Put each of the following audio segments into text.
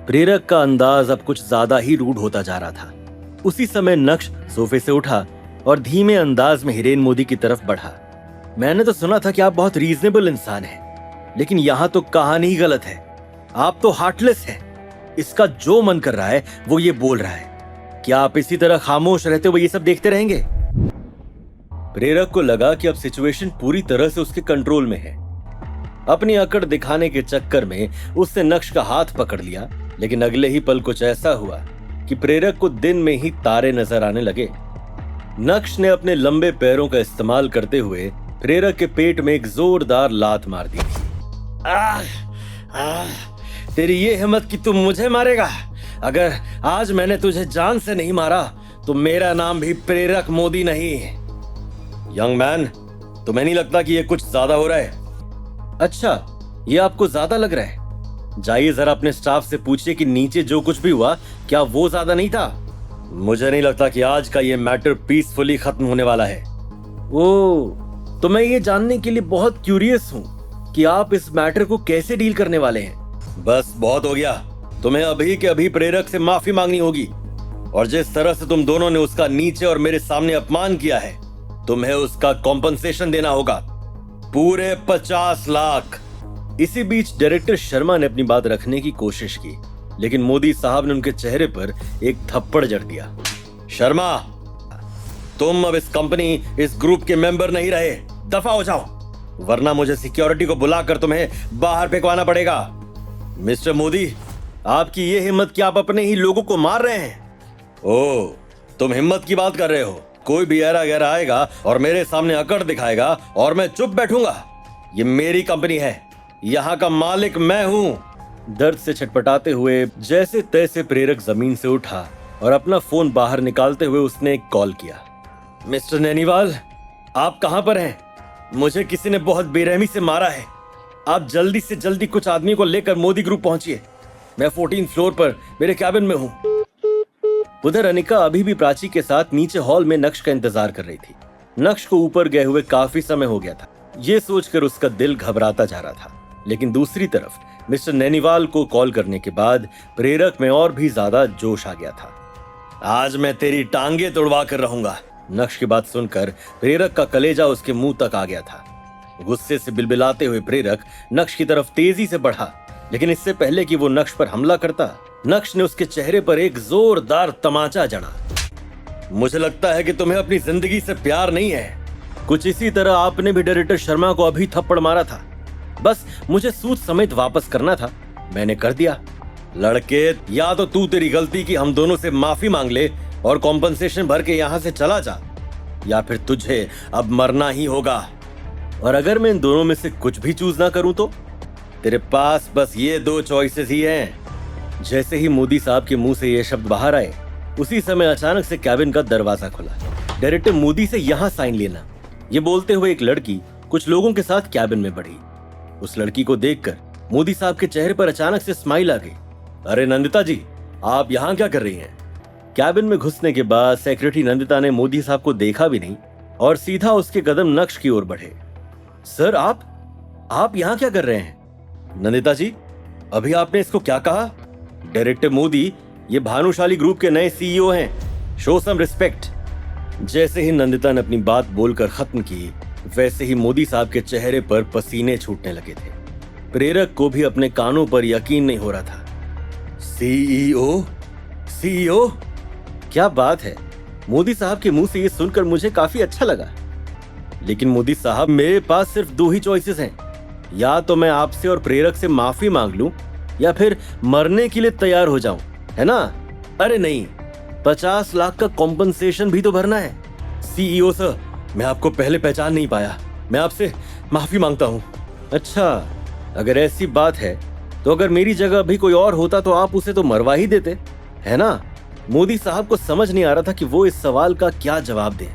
प्रेरक का अंदाज अब कुछ ज्यादा ही रूड होता जा रहा था। उसी समय नक्श सोफे से उठा और धीमे अंदाज में हिरेन मोदी की तरफ बढ़ा। मैंने तो सुना था कि आप बहुत रीजनेबल इंसान हैं, लेकिन यहाँ तो कहानी ही गलत है। आप तो हार्टलेस हैं। इसका जो मन कर रहा है वो ये बोल रहा है। क्या आप इसी तरह खामोश रहते हुए ये सब देखते रहेंगे? प्रेरक को लगा कि अब सिचुएशन पूरी तरह से उसके कंट्रोल में है। अपनी अकड़ दिखाने के चक्कर में उसने नक्श का हाथ पकड़ लिया, लेकिन अगले ही पल कुछ ऐसा हुआ कि प्रेरक को दिन में ही तारे नजर आने लगे। नक्श ने अपने लंबे पैरों का इस्तेमाल करते हुए प्रेरक के पेट में एक जोरदार लात मार दी थी। तेरी ये हिम्मत कि तुम मुझे मारेगा? अगर आज मैंने तुझे जान से नहीं मारा तो मेरा नाम भी प्रेरक मोदी नहीं। यंग मैन, तुम्हें नहीं लगता कि ये कुछ ज्यादा हो रहा है? अच्छा, ये आपको ज्यादा लग रहा है? जाइए जरा अपने स्टाफ से पूछिए कि नीचे जो कुछ भी हुआ क्या वो ज्यादा नहीं था? मुझे नहीं लगता कि आज का ये मैटर पीसफुली खत्म होने वाला है। ओह, तो मैं ये जानने के लिए बहुत क्यूरियस हूँ कि आप इस मैटर को कैसे डील करने वाले हैं। बस बहुत हो गया। तुम्हें अभी के अभी प्रेरक से माफी मांगनी होगी, और जिस तरह से तुम दोनों ने उसका नीचे और मेरे सामने अपमान किया है, तुम्हें उसका कॉम्पनसेशन देना होगा, पूरे 50 लाख। इसी बीच डायरेक्टर शर्मा ने अपनी बात रखने की कोशिश की, लेकिन मोदी साहब ने उनके चेहरे पर एक थप्पड़ जड़ दिया। शर्मा, तुम अब इस कंपनी, इस ग्रुप के मेंबर नहीं रहे। दफा हो जाओ, वरना मुझे सिक्योरिटी को बुलाकर तुम्हें बाहर फेंकवाना पड़ेगा। मिस्टर मोदी, आपकी ये हिम्मत कि आप अपने ही लोगों को मार रहे हैं? ओह, तुम हिम्मत की बात कर रहे हो? कोई भी ऐरा गैरा आएगा और मेरे सामने अकड़ दिखाएगा और मैं चुप बैठूंगा? ये मेरी कंपनी है, यहाँ का मालिक मैं हूँ। दर्द से छटपटाते हुए जैसे तैसे प्रेरक जमीन से उठा और अपना फोन बाहर निकालते हुए उसने एक कॉल किया। मिस्टर नैनीवाल, आप कहाँ पर हैं? मुझे किसी ने बहुत बेरहमी से मारा है। आप जल्दी से जल्दी कुछ आदमी को लेकर मोदी ग्रुप पहुंचिए। मैं 14 फ्लोर पर मेरे कैबिन में हूँ। उधर अनिका अभी भी प्राची के साथ नीचे हॉल में नक्श का इंतजार कर रही थी। नक्श को ऊपर गए हुए काफी समय हो गया था। ये सोचकर उसका दिल घबराता जा रहा था, लेकिन दूसरी तरफ मिस्टर नैनीवाल को कॉल करने के बाद प्रेरक में और भी ज्यादा जोश आ गया था। आज मैं तेरी टांगे तोड़वा कर रहूंगा। नक्श की बात सुनकर प्रेरक का कलेजा उसके मुंह तक आ गया था। गुस्से से बिलबिलाते हुए प्रेरक नक्श की तरफ तेजी से बढ़ा, लेकिन इससे पहले कि वो नक्श पर हमला करता, नक्श ने उसके चेहरे पर एक जोरदार तमाचा जड़ा। मुझे लगता है कि तुम्हें अपनी जिंदगी से प्यार नहीं है। कुछ इसी तरह आपने भी डायरेक्टर शर्मा को अभी थप्पड़ मारा था। बस मुझे सूद समेत वापस करना था, मैंने कर दिया। लड़के, या तो तू तेरी गलती की हम दोनों से माफी मांग ले और कॉम्पनसेशन भर के यहाँ से चला जा, या फिर तुझे अब मरना ही होगा। और अगर मैं इन दोनों में से कुछ भी चूज ना करूं तो तेरे पास बस ये 2 चॉइसेस ही हैं। जैसे ही मोदी साहब के मुंह से ये शब्द बाहर आए, उसी समय अचानक से कैबिन का दरवाजा खुला। डायरेक्टर मोदी से यहाँ साइन लेना, ये बोलते हुए एक लड़की कुछ लोगों के साथ कैबिन में बढ़ी। उस लड़की को देखकर मोदी साहब के चेहरे पर अचानक से स्माइल आ गई। अरे नंदिता जी, आप यहाँ क्या कर रही हैं? कैबिन में घुसने के बाद सेक्रेटरी नंदिता ने मोदी साहब को देखा भी नहीं और सीधा उसके कदम नक्श की ओर बढ़े। सर, आप यहाँ क्या कर रहे हैं? नंदिता जी, अभी आपने इसको क्या कहा? डायरेक्टर मोदी ये भानुशाली ग्रुप के नए सीईओ हैं, शो सम रिस्पेक्ट। जैसे ही नंदिता ने अपनी बात बोलकर खत्म की, वैसे ही मोदी साहब के चेहरे पर पसीने छूटने लगे थे। प्रेरक को भी अपने कानों पर यकीन नहीं हो रहा था। सीईओ? सीईओ? क्या बात है! मोदी साहब के मुंह से ये सुनकर मुझे काफी अच्छा लगा। लेकिन मोदी साहब, मेरे पास सिर्फ 2 ही चॉइसेस हैं, या तो मैं आपसे और प्रेरक से माफी मांग लूं या फिर मरने के लिए तैयार हो जाऊं, है ना? अरे नहीं, 50 लाख का कॉम्पनसेशन भी तो भरना है। सीईओ सर, मैं आपको पहले पहचान नहीं पाया, मैं आपसे माफी मांगता हूं। अच्छा, अगर ऐसी बात है तो अगर मेरी जगह भी कोई और होता तो आप उसे तो मरवा ही देते, है ना? मोदी साहब को समझ नहीं आ रहा था कि वो इस सवाल का क्या जवाब दें।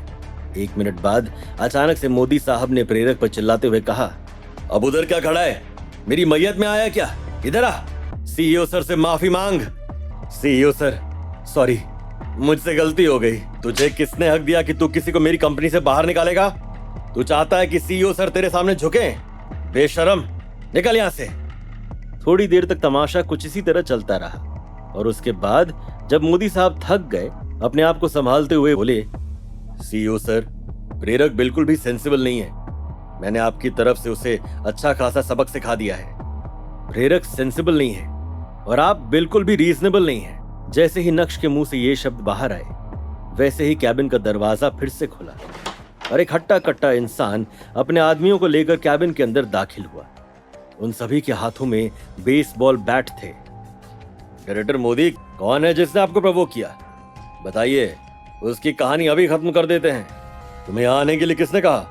1 मिनट बाद अचानक से मोदी साहब ने प्रेरक पर चिल्लाते हुए कहा, अब उधर क्या खड़ा है? मेरी मैयत में आया क्या? इधर आ, सीईओ सर से माफी मांग। सीईओ सर, सॉरी, मुझसे गलती हो गई। तुझे किसने हक दिया कि तू किसी को मेरी कंपनी से बाहर निकालेगा? तू चाहता है कि सीईओ सर तेरे सामने झुके? बेशरम, निकल यहां से। थोड़ी देर तक तमाशा कुछ इसी तरह चलता रहा। और उसके बाद जब मोदी साहब थक गए, अपने आप को संभालते हुए बोले, सीईओ सर, प्रेरक बिल्कुल भी सेंसिबल नहीं है। मैंने आपकी तरफ से उसे अच्छा खासा सबक सिखा दिया है। प्रेरक सेंसिबल नहीं है और आप बिल्कुल भी रीजनेबल नहीं है। जैसे ही नक्श के मुंह से ये शब्द बाहर आए, वैसे ही कैबिन का दरवाजा फिर से खुला और एक हट्टा कट्टा इंसान अपने आदमियों को लेकर कैबिन के अंदर दाखिल हुआ। उन सभी के हाथों में बेसबॉल बैट थे। डायरेक्टर मोदी, कौन है जिसने आपको प्रवोक किया? बताइए, उसकी कहानी अभी खत्म कर देते हैं। तुम्हें यहाँ आने के लिए किसने कहा?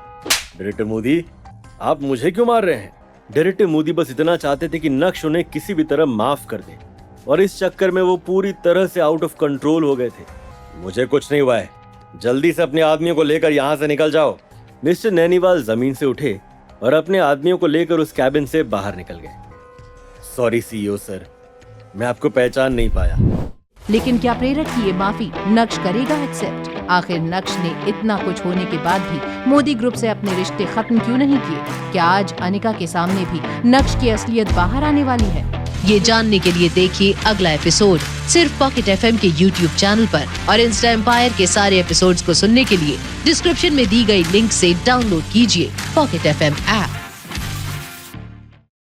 डायरेक्टर मोदी, आप मुझे क्यों मार रहे हैं? डायरेक्टर मोदी बस इतना चाहते थे कि नक्श उन्हें किसी भी तरह माफ कर दे, और इस चक्कर में वो पूरी तरह से आउट ऑफ कंट्रोल हो गए थे। मुझे कुछ नहीं हुआ है, जल्दी से अपने आदमियों को लेकर यहाँ से निकल जाओ। मिस्टर नैनीवाल जमीन से उठे और अपने आदमियों को लेकर उस कैबिन से बाहर निकल गए। सॉरी सीईओ सर, मैं आपको पहचान नहीं पाया। लेकिन क्या प्रेरक की ये माफी नक्श करेगा एक्सेप्ट? आखिर नक्श ने इतना कुछ होने के बाद भी मोदी ग्रुप से अपने रिश्ते खत्म क्यों नहीं किए? क्या आज अनिका के सामने भी नक्श की असलियत बाहर आने वाली है? ये जानने के लिए देखिए अगला एपिसोड सिर्फ पॉकेट एफएम के यूट्यूब चैनल पर, और इंस्टा एम्पायर के सारे एपिसोड्स को सुनने के लिए डिस्क्रिप्शन में दी गई लिंक से डाउनलोड कीजिए पॉकेट एफएम ऐप।